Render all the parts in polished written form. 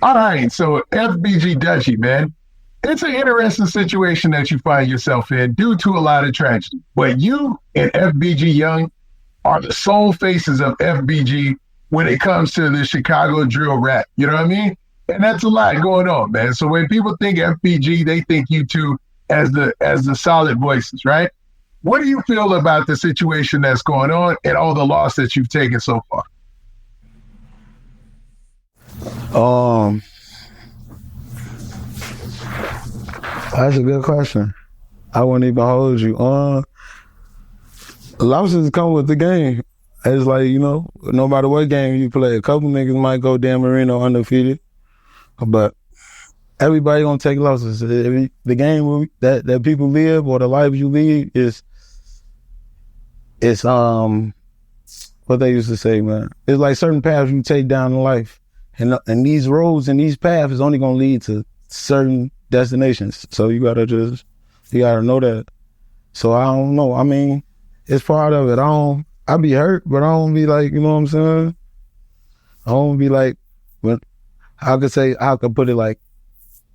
All right, so FBG Dutchie, man, it's an interesting situation that you find yourself in due to a lot of tragedy. But you and FBG Young are the sole faces of FBG when it comes to the Chicago drill rap. You know what I mean? And that's a lot going on, man. So when people think FBG, they think you two as the solid voices, right? What do you feel about the situation that's going on and all the loss that you've taken so far? Um, that's a good question. I wouldn't even hold you. Losses come with the game. It's like, no matter what game you play, a couple niggas might go Dan Marino undefeated, but everybody gonna take losses. The game that people live or the life you lead it's what they used to say, man. It's like certain paths you take down in life, and these roads and these paths is only gonna lead to certain destinations. So you gotta know that. So I don't know. I mean, it's part of it. I be hurt, but I don't be like, you know what I'm saying? I don't be like, when I could put it like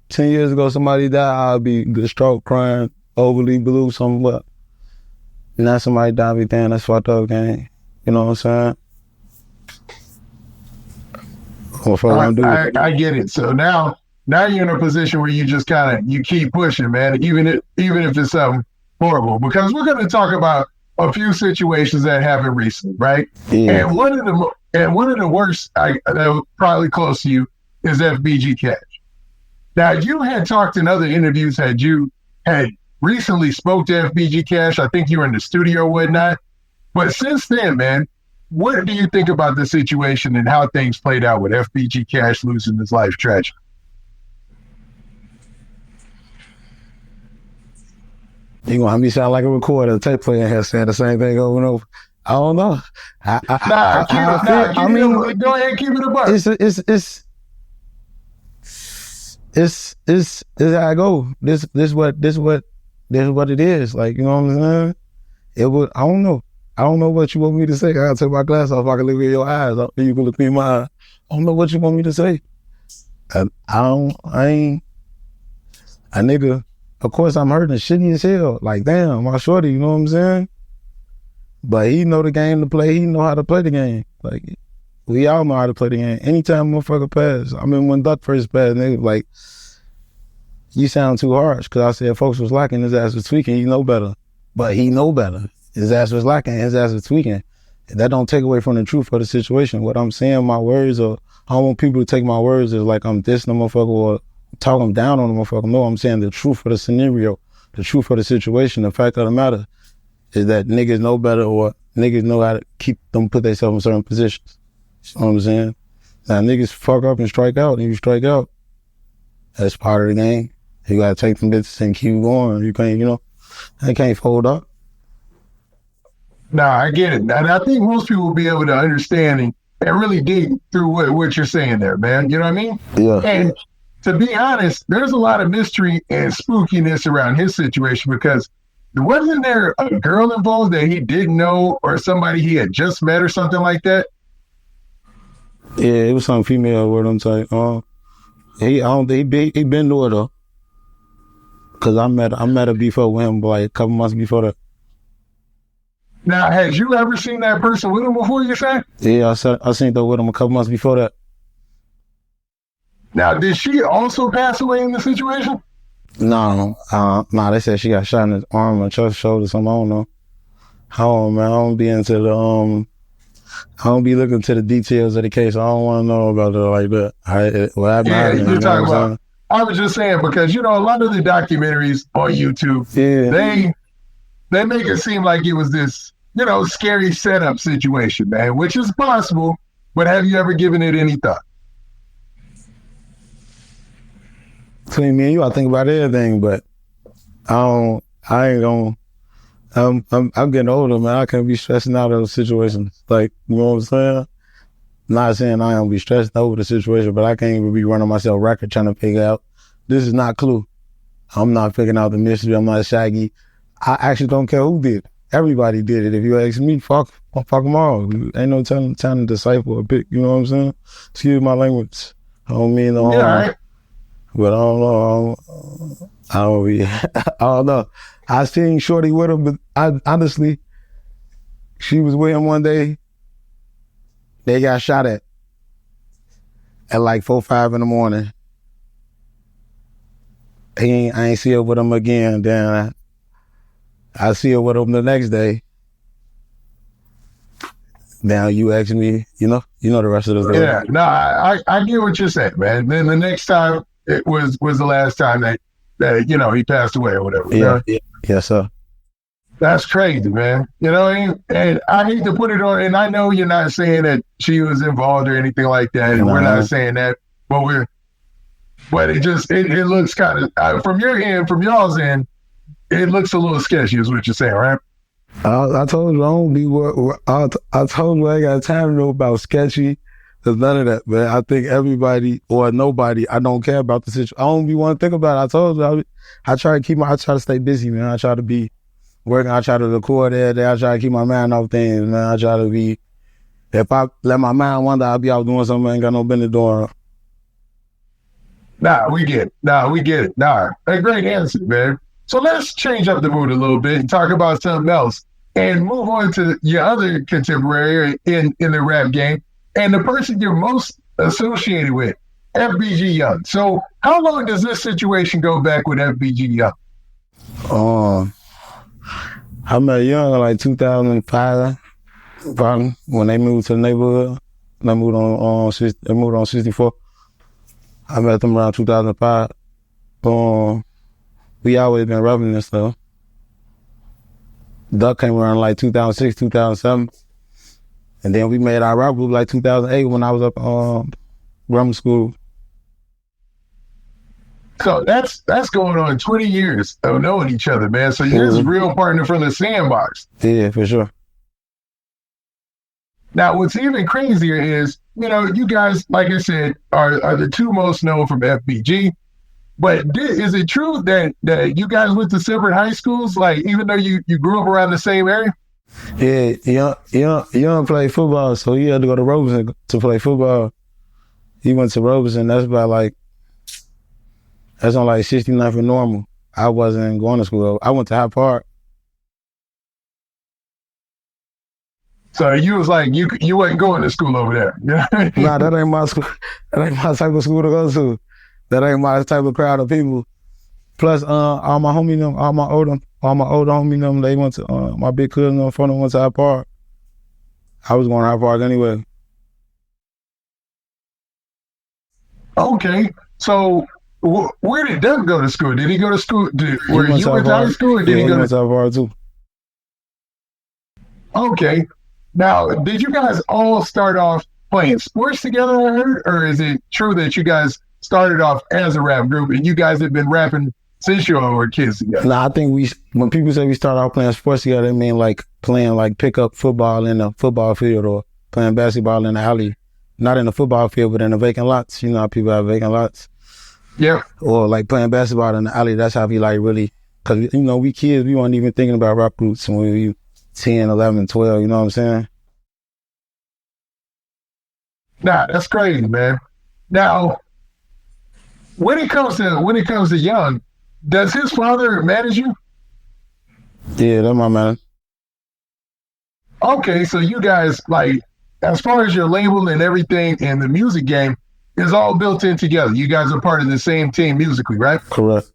10 years ago somebody died, I'll be distraught, crying, overly blue, somewhat. Now somebody died, I be damn, that's fucked up, gang. You know what I'm saying? I get it. So now you're in a position where you just you keep pushing, man, even if it's something horrible. Because we're gonna talk about a few situations that happened recently, right? Yeah. And one of the worst that was probably close to you is FBG Cash. Now you had talked in other interviews, you had recently spoke to FBG Cash. I think you were in the studio or whatnot. But since then, man, what do you think about the situation and how things played out with FBG Cash losing his life tragically? You gonna have me sound like a recorder, a tape player here saying the same thing over and over. I don't know. Go ahead and keep it a buck. It's how I go. This what it is. Like, you know what I'm saying? I don't know. I don't know what you want me to say. I gotta take my glass off. I can look in your eyes. You can look me in my eye. I don't know what you want me to say. I ain't a nigga. Of course, I'm hurting shitty as hell. Like, damn, my shorty, you know what I'm saying? But he know the game to play. He know how to play the game. Like, we all know how to play the game. Anytime motherfucker pass, I mean, when Duck first passed, nigga, like, you sound too harsh. Because I said folks was lacking, his ass was tweaking. He know better. But he know better. His ass was lacking, his ass was tweaking. That don't take away from the truth of the situation. What I'm saying, my words, I don't want people to take my words as like I'm dissing the motherfucker or talking down on the motherfucker. No, I'm saying the truth of the scenario, the truth of the situation. The fact of the matter is that niggas know better or niggas know how to put themselves in certain positions. You know what I'm saying? Now niggas fuck up and strike out, and you strike out. That's part of the game. You gotta take them bits and keep going. You can't, they can't fold up. No, I get it. And I think most people will be able to understand and really dig through what you're saying there, man. You know what I mean? Yeah. And to be honest, there's a lot of mystery and spookiness around his situation because wasn't there a girl involved that he didn't know or somebody he had just met or something like that? Yeah, it was some female word I'm saying. He been to her though. Cause I met her before with him like a couple months before that. Now, had you ever seen that person with him before, you said? Yeah, I seen her with him a couple months before that. Now, did she also pass away in the situation? No, they said she got shot in the arm or chest, shoulder, something, I don't know. Man, I don't be into the, I don't be looking to the details of the case. I don't want to know about it like that. You're talking about, I was just saying, because, a lot of the documentaries on YouTube, they make it seem like it was this, scary setup situation, man, which is possible, but have you ever given it any thought? Between me and you, I think about everything, but I'm getting older, man. I can't be stressing out of those situations. Like, you know what I'm saying? Not saying I don't be stressed over the situation, but I can't even be running myself record trying to figure out, this is not Clue. I'm not figuring out the mystery. I'm not Shaggy. I actually don't care who did it. Everybody did it. If you ask me, fuck them all. Ain't no time to decipher or pick, you know what I'm saying? Excuse my language. I don't mean no Yeah, all harm. right. But I don't know. I don't be. I don't know. I seen Shorty with him, but honestly, she was with him one day. They got shot at like 4, 5 in the morning. I ain't see her with him again. Then I see her with him the next day. Now you ask me, you know the rest of the story. Yeah, no, I get what you're saying, man. Then the next time it was the last time that he passed away or whatever. Yeah. Yes, sir. That's crazy, man. And I hate to put it on, and I know you're not saying that she was involved or anything like that, and we're not saying that, but it looks kind of, from your end, from y'all's end, it looks a little sketchy is what you're saying, right? I told you I don't be I told you I ain't got time to know about sketchy. There's none of that, man. I think everybody or nobody, I don't care about the situation. I don't be want to think about it. I told you I try to stay busy, man. I try to be working. I try to record every day. I try to keep my mind off things, man. I try to be, if I let my mind wander, I'll be out doing something I ain't got no business doing. Nah, we get it. Nah, a great answer, man. So let's change up the mood a little bit and talk about something else and move on to your other contemporary in the rap game and the person you're most associated with, FBG Young. So how long does this situation go back with FBG Young? I met Young in like 2005, probably, when they moved to the neighborhood. They moved on 64. I met them around 2005. We always been rapping and stuff. Duck came around like 2006, 2007. And then we made our rap group like 2008 when I was up grammar school. So that's going on 20 years of knowing each other, man. So you're his real partner from the sandbox. Yeah, for sure. Now, what's even crazier is, you guys, like I said, are the two most known from FBG. But is it true that you guys went to separate high schools? Like, even though you grew up around the same area? Yeah, Young played football, so he had to go to Robeson to play football. He went to Robeson. That's on like 69th and Normal. I wasn't going to school. I went to Hyde Park. So you was like, you wasn't going to school over there. Nah, that ain't my school. That ain't my type of school to go to. That ain't my type of crowd of people. Plus, all my homie them, all my older homie them, they went to, my big cousin them, from them went to Hyde Park. I was going to Hyde Park anyway. Okay, so where did Doug go to school? Did he go to school? Where you went to high school, or did he go to Hyde Park too? Okay. Now, did you guys all start off playing sports together, I heard? Or is it true that you guys started off as a rap group and you guys have been rapping since you all were kids together? Nah, I think when people say we started off playing sports together, they mean like playing like pickup football in the football field or playing basketball in the alley. Not in the football field, but in the vacant lots. You know how people have vacant lots? Yeah. Or like playing basketball in the alley. That's how we like really, because, we kids, we weren't even thinking about rap groups when we were 10, 11, 12, you know what I'm saying? Nah, that's crazy, man. Now, when it comes to Young, does his father manage you? Yeah, that's my man. Okay, so you guys, like, as far as your label and everything and the music game is all built in together. You guys are part of the same team musically, right? Correct.